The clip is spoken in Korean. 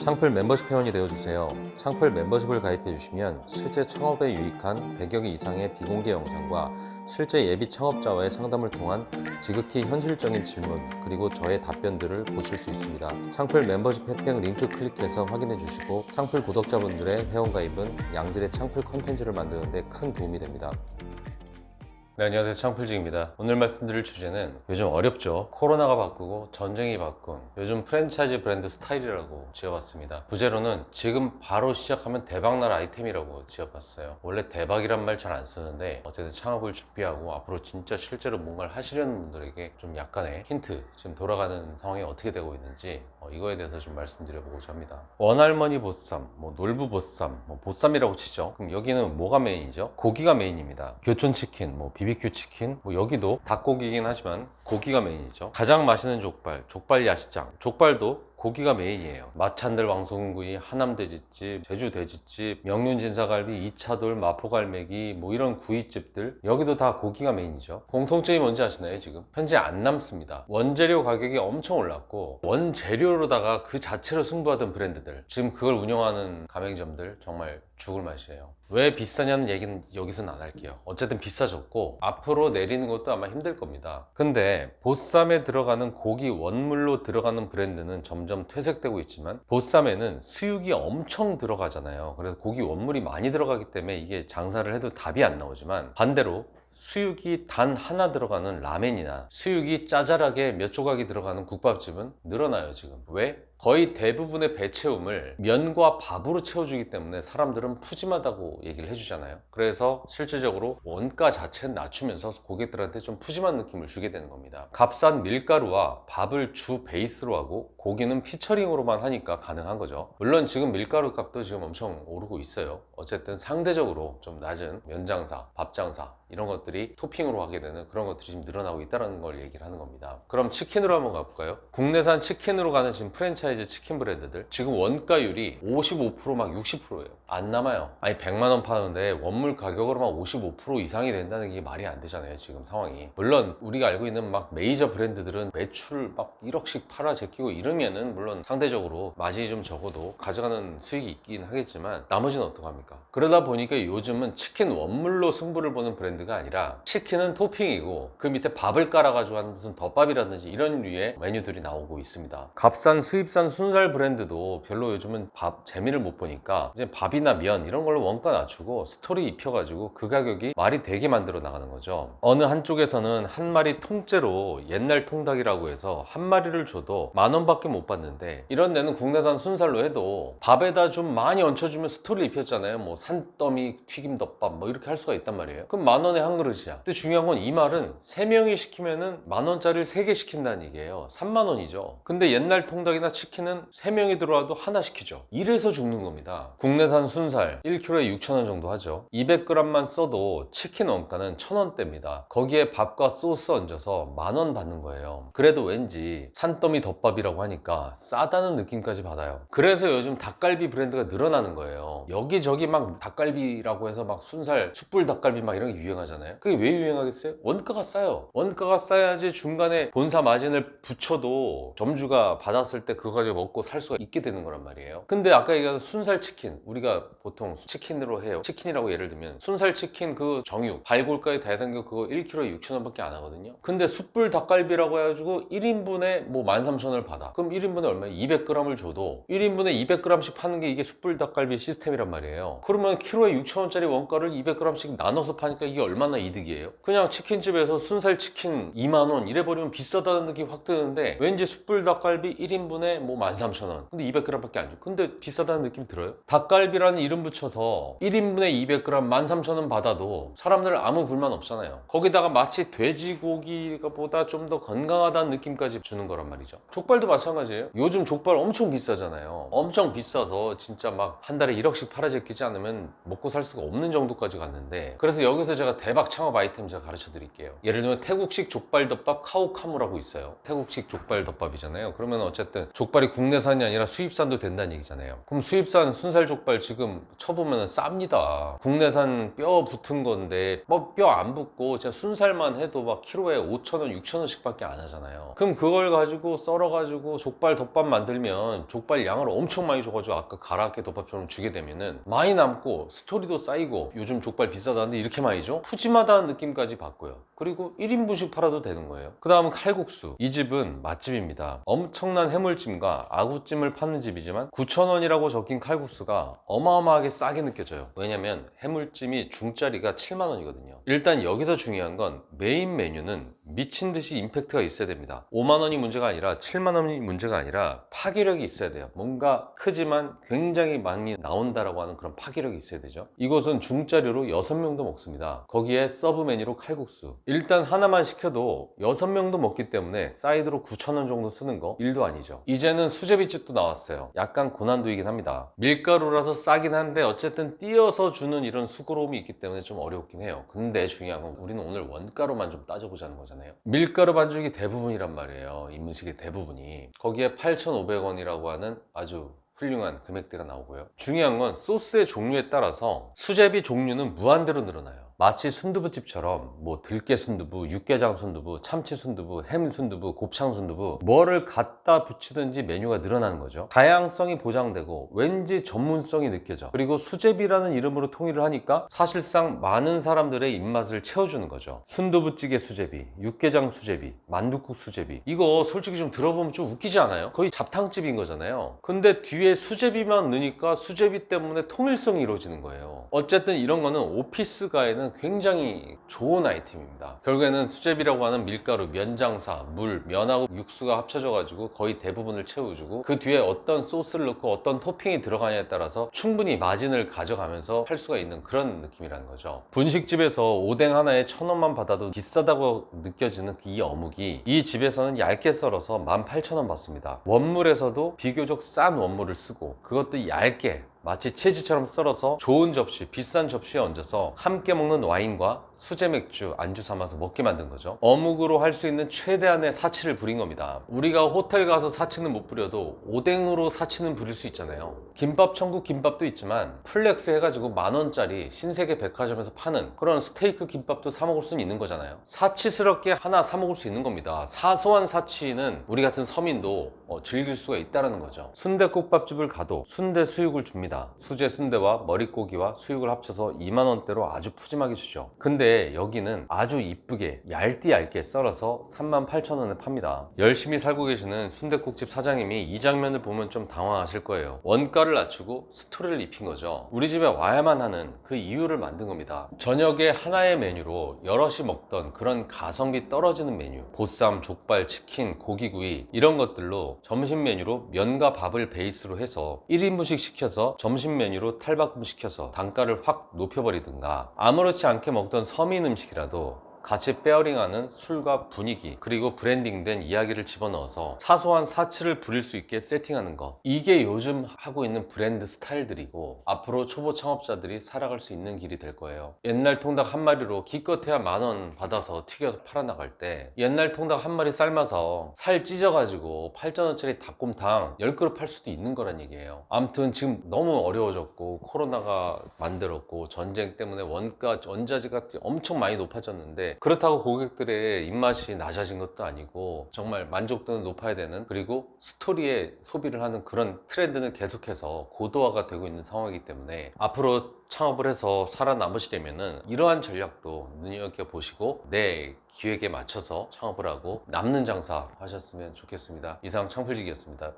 창풀 멤버십 회원이 되어주세요. 창풀 멤버십을 가입해주시면 실제 창업에 유익한 100여 개 이상의 비공개 영상과 실제 예비 창업자와의 상담을 통한 지극히 현실적인 질문 그리고 저의 답변들을 보실 수 있습니다. 창풀 멤버십 혜택 링크 클릭해서 확인해 주시고 창풀 구독자분들의 회원가입은 양질의 창풀 컨텐츠를 만드는 데 큰 도움이 됩니다. 네, 안녕하세요. 창풀직입니다. 오늘 말씀드릴 주제는 요즘 어렵죠. 코로나가 바꾸고 전쟁이 바꾼 요즘 프랜차이즈 브랜드 스타일이라고 지어봤습니다. 부제로는 지금 바로 시작하면 대박날 아이템이라고 지어봤어요. 원래 대박이란 말 잘 안 쓰는데 어쨌든 창업을 준비하고 앞으로 진짜 실제로 뭔가를 하시려는 분들에게 좀 약간의 힌트, 지금 돌아가는 상황이 어떻게 되고 있는지 이거에 대해서 좀 말씀드려보고자 합니다. 원할머니 보쌈, 놀부 보쌈, 보쌈이라고 치죠. 그럼 여기는 뭐가 메인이죠? 고기가 메인입니다. 교촌치킨, BBQ 치킨, 여기도 닭고기이긴 하지만 고기가 메인이죠. 가장 맛있는 족발, 족발 야시장. 족발도 고기가 메인이에요. 마찬들 왕송구이, 하남돼지집, 제주돼지집, 명륜진사갈비, 이차돌, 마포갈매기 이런 구이집들 여기도 다 고기가 메인이죠. 공통점이 뭔지 아시나요? 지금 현재 안 남습니다. 원재료 가격이 엄청 올랐고 원재료로다가 그 자체로 승부하던 브랜드들, 지금 그걸 운영하는 가맹점들 정말 죽을 맛이에요. 왜 비싸냐는 얘기는 여기서는 안 할게요. 어쨌든 비싸졌고 앞으로 내리는 것도 아마 힘들 겁니다. 근데 보쌈에 들어가는 고기 원물로 들어가는 브랜드는 점점 퇴색되고 있지만 보쌈에는 수육이 엄청 들어가잖아요. 그래서 고기 원물이 많이 들어가기 때문에 이게 장사를 해도 답이 안 나오지만, 반대로 수육이 단 하나 들어가는 라멘이나 수육이 짜잘하게 몇 조각이 들어가는 국밥집은 늘어나요. 지금 왜? 거의 대부분의 배채움을 면과 밥으로 채워주기 때문에 사람들은 푸짐하다고 얘기를 해주잖아요. 그래서 실질적으로 원가 자체는 낮추면서 고객들한테 좀 푸짐한 느낌을 주게 되는 겁니다. 값싼 밀가루와 밥을 주 베이스로 하고 고기는 피처링으로만 하니까 가능한 거죠. 물론 지금 밀가루 값도 지금 엄청 오르고 있어요. 어쨌든 상대적으로 좀 낮은 면장사, 밥장사 이런 것들이 토핑으로 하게 되는 그런 것들이 지금 늘어나고 있다는 걸 얘기를 하는 겁니다. 그럼 치킨으로 한번 가볼까요? 국내산 치킨으로 가는 지금 프랜차이즈 치킨 브랜드들, 지금 원가율이 55% 막 60%예요. 안 남아요. 아니 100만 원 파는데 원물 가격으로만 55% 이상이 된다는 게 말이 안 되잖아요. 지금 상황이. 물론 우리가 알고 있는 막 메이저 브랜드들은 매출 막 1억씩 팔아 제끼고 이러면은 물론 상대적으로 마진이 좀 적어도 가져가는 수익이 있긴 하겠지만 나머지는 어떡합니까? 그러다 보니까 요즘은 치킨 원물로 승부를 보는 브랜드가 아니라 치킨은 토핑이고 그 밑에 밥을 깔아가지고 하는 무슨 덮밥이라든지 이런 류의 메뉴들이 나오고 있습니다. 값싼 수입산 순살 브랜드도 별로 요즘은 밥 재미를 못 보니까 이제 밥이나 면 이런 걸로 원가 낮추고 스토리 입혀가지고 그 가격이 말이 되게 만들어 나가는 거죠. 어느 한쪽에서는 한 마리 통째로 옛날 통닭이라고 해서 한 마리를 줘도 10,000원밖에 못 받는데, 이런 데는 국내산 순살로 해도 밥에다 좀 많이 얹혀주면 스토리 입혔잖아요. 산더미 튀김덮밥 이렇게 할 수가 있단 말이에요. 그럼 10,000원에 한 그릇이야. 근데 중요한 건 이 말은 3명이 시키면은 10,000원짜리를 3개 시킨다는 얘기예요. 30,000원이죠. 근데 옛날 통닭이나 치킨은 3명이 들어와도 하나 시키죠. 이래서 죽는 겁니다. 국내산 순살 1kg에 6,000원 정도 하죠. 200g만 써도 치킨 원가는 1,000원대입니다. 거기에 밥과 소스 얹어서 10,000원 받는 거예요. 그래도 왠지 산더미 덮밥이라고 하니까 싸다는 느낌까지 받아요. 그래서 요즘 닭갈비 브랜드가 늘어나는 거예요. 여기저기 막 닭갈비라고 해서 막 순살, 숯불 닭갈비 막 이런 게 유행하잖아요. 그게 왜 유행하겠어요? 원가가 싸요. 원가가 싸야지 중간에 본사 마진을 붙여도 점주가 받았을 때 그거 가지고 먹고 살 수가 있게 되는 거란 말이에요. 근데 아까 얘기한 순살 치킨, 우리가 보통 치킨으로 해요. 치킨이라고 예를 들면 순살 치킨 그 정육 발골까지 다 해당겨 그거 1kg에 6,000원밖에 안 하거든요. 근데 숯불 닭갈비라고 해가지고 1인분에 13,000원을 받아. 그럼 1인분에 얼마야? 200g을 줘도 1인분에 200g씩 파는 게 이게 숯불 닭갈비 시스템이란 말이에요. 그러면 키로에 6,000원짜리 원가를 200g씩 나눠서 파니까 이게 얼마나 이득이에요? 그냥 치킨집에서 순살 치킨 2만원 이래버리면 비싸다는 느낌이 확 드는데 왠지 숯불 닭갈비 1인분에 13,000원, 근데 200g밖에 안 줘. 근데 비싸다는 느낌 들어요? 닭갈비라는 이름 붙여서 1인분에 200g 13,000원 받아도 사람들 아무 불만 없잖아요. 거기다가 마치 돼지고기가 보다 좀 더 건강하다는 느낌까지 주는 거란 말이죠. 족발도 마찬가지예요. 요즘 족발 엄청 비싸잖아요. 엄청 비싸서 진짜 막 한 달에 1억씩 팔아제끼지 않으면 먹고 살 수가 없는 정도까지 갔는데, 그래서 여기서 제가 대박 창업 아이템 제가 가르쳐 드릴게요. 예를 들면 태국식 족발덮밥 카오카무라고 있어요. 태국식 족발덮밥이잖아요. 그러면 어쨌든 족발이 국내산이 아니라 수입산도 된다는 얘기잖아요. 그럼 수입산 순살 족발 지금 쳐보면 쌉니다. 국내산 뼈 붙은 건데 뭐 뼈 안 붙고 진짜 순살만 해도 막 키로에 5,000원, 6,000원씩 밖에 안 하잖아요. 그럼 그걸 가지고 썰어가지고 족발 덮밥 만들면 족발 양을 엄청 많이 줘가지고 아까 가라아게 덮밥처럼 주게 되면은 많이 남고 스토리도 쌓이고 요즘 족발 비싸다는데 이렇게 많이 줘? 푸짐하다는 느낌까지 받고요. 그리고 1인분씩 팔아도 되는 거예요. 그 다음은 칼국수. 이 집은 맛집입니다. 엄청난 해물찜과 아구찜을 파는 집이지만 9,000원이라고 적힌 칼국수가 어마어마하게 싸게 느껴져요. 왜냐면 해물찜이 중짜리가 7만원이거든요. 일단 여기서 중요한 건 메인 메뉴는 미친 듯이 임팩트가 있어야 됩니다. 5만원이 문제가 아니라 7만원이 문제가 아니라 파괴력이 있어야 돼요. 뭔가 크지만 굉장히 많이 나온다라고 하는 그런 파괴력이 있어야 되죠. 이곳은 중짜리로 6명도 먹습니다. 거기에 서브 메뉴로 칼국수. 일단 하나만 시켜도 6명도 먹기 때문에 사이드로 9,000원 정도 쓰는 거 일도 아니죠. 이제는 수제비집도 나왔어요. 약간 고난도이긴 합니다. 밀가루라서 싸긴 한데 어쨌든 띄어서 주는 이런 수고로움이 있기 때문에 좀 어렵긴 해요. 근데 중요한 건 우리는 오늘 원가로만 좀 따져보자는 거잖아요. 밀가루 반죽이 대부분이란 말이에요. 인문식의 대부분이. 거기에 8,500원이라고 하는 아주 훌륭한 금액대가 나오고요. 중요한 건 소스의 종류에 따라서 수제비 종류는 무한대로 늘어나요. 마치 순두부집처럼 뭐 들깨 순두부, 육개장 순두부, 참치 순두부, 햄 순두부, 곱창 순두부 뭐를 갖다 붙이든지 메뉴가 늘어나는 거죠. 다양성이 보장되고 왠지 전문성이 느껴져. 그리고 수제비라는 이름으로 통일을 하니까 사실상 많은 사람들의 입맛을 채워주는 거죠. 순두부찌개 수제비, 육개장 수제비, 만둣국 수제비. 이거 솔직히 좀 들어보면 좀 웃기지 않아요? 거의 잡탕집인 거잖아요. 근데 뒤에 수제비만 넣으니까 수제비 때문에 통일성이 이루어지는 거예요. 어쨌든 이런 거는 오피스가에는 굉장히 좋은 아이템입니다. 결국에는 수제비라고 하는 밀가루, 면장사, 물, 면하고 육수가 합쳐져 가지고 거의 대부분을 채워주고 그 뒤에 어떤 소스를 넣고 어떤 토핑이 들어가냐에 따라서 충분히 마진을 가져가면서 할 수가 있는 그런 느낌이라는 거죠. 분식집에서 오뎅 하나에 1,000원만 받아도 비싸다고 느껴지는 이 어묵이 이 집에서는 얇게 썰어서 18,000원 받습니다. 원물에서도 비교적 싼 원물을 쓰고 그것도 얇게 마치 치즈처럼 썰어서 좋은 접시, 비싼 접시에 얹어서 함께 먹는 와인과 수제 맥주, 안주 삼아서 먹게 만든 거죠. 어묵으로 할 수 있는 최대한의 사치를 부린 겁니다. 우리가 호텔 가서 사치는 못 부려도 오뎅으로 사치는 부릴 수 있잖아요. 김밥 천국 김밥도 있지만 플렉스 해가지고 10,000원짜리 신세계 백화점에서 파는 그런 스테이크 김밥도 사 먹을 수는 있는 거잖아요. 사치스럽게 하나 사 먹을 수 있는 겁니다. 사소한 사치는 우리 같은 서민도 즐길 수가 있다는 거죠. 순댓국밥집을 가도 순대 수육을 줍니다. 수제 순대와 머릿고기와 수육을 합쳐서 2만원대로 아주 푸짐하게 주죠. 근데 여기는 아주 이쁘게 얇게 썰어서 38,000원에 팝니다. 열심히 살고 계시는 순댓국집 사장님이 이 장면을 보면 좀 당황하실 거예요. 원가를 낮추고 스토리를 입힌 거죠. 우리 집에 와야만 하는 그 이유를 만든 겁니다. 저녁에 하나의 메뉴로 여럿이 먹던 그런 가성비 떨어지는 메뉴, 보쌈, 족발, 치킨, 고기구이 이런 것들로 점심 메뉴로 면과 밥을 베이스로 해서 1인분씩 시켜서 점심 메뉴로 탈바꿈 시켜서 단가를 확 높여버리든가 아무렇지 않게 먹던 서민 음식이라도 같이 페어링하는 술과 분위기 그리고 브랜딩된 이야기를 집어넣어서 사소한 사치를 부릴 수 있게 세팅하는 거 이게 요즘 하고 있는 브랜드 스타일들이고 앞으로 초보 창업자들이 살아갈 수 있는 길이 될 거예요. 옛날 통닭 한 마리로 기껏해야 10,000원 받아서 튀겨서 팔아나갈 때 옛날 통닭 한 마리 삶아서 살 찢어가지고 8,000원짜리 닭곰탕 10그릇 팔 수도 있는 거란 얘기예요. 아무튼 지금 너무 어려워졌고 코로나가 만들었고 전쟁 때문에 원가 원자재가 엄청 많이 높아졌는데 그렇다고 고객들의 입맛이 낮아진 것도 아니고 정말 만족도는 높아야 되는 그리고 스토리에 소비를 하는 그런 트렌드는 계속해서 고도화가 되고 있는 상황이기 때문에 앞으로 창업을 해서 살아남으시려면은 이러한 전략도 눈여겨보시고 내 기획에 맞춰서 창업을 하고 남는 장사 하셨으면 좋겠습니다. 이상 창풀직이었습니다.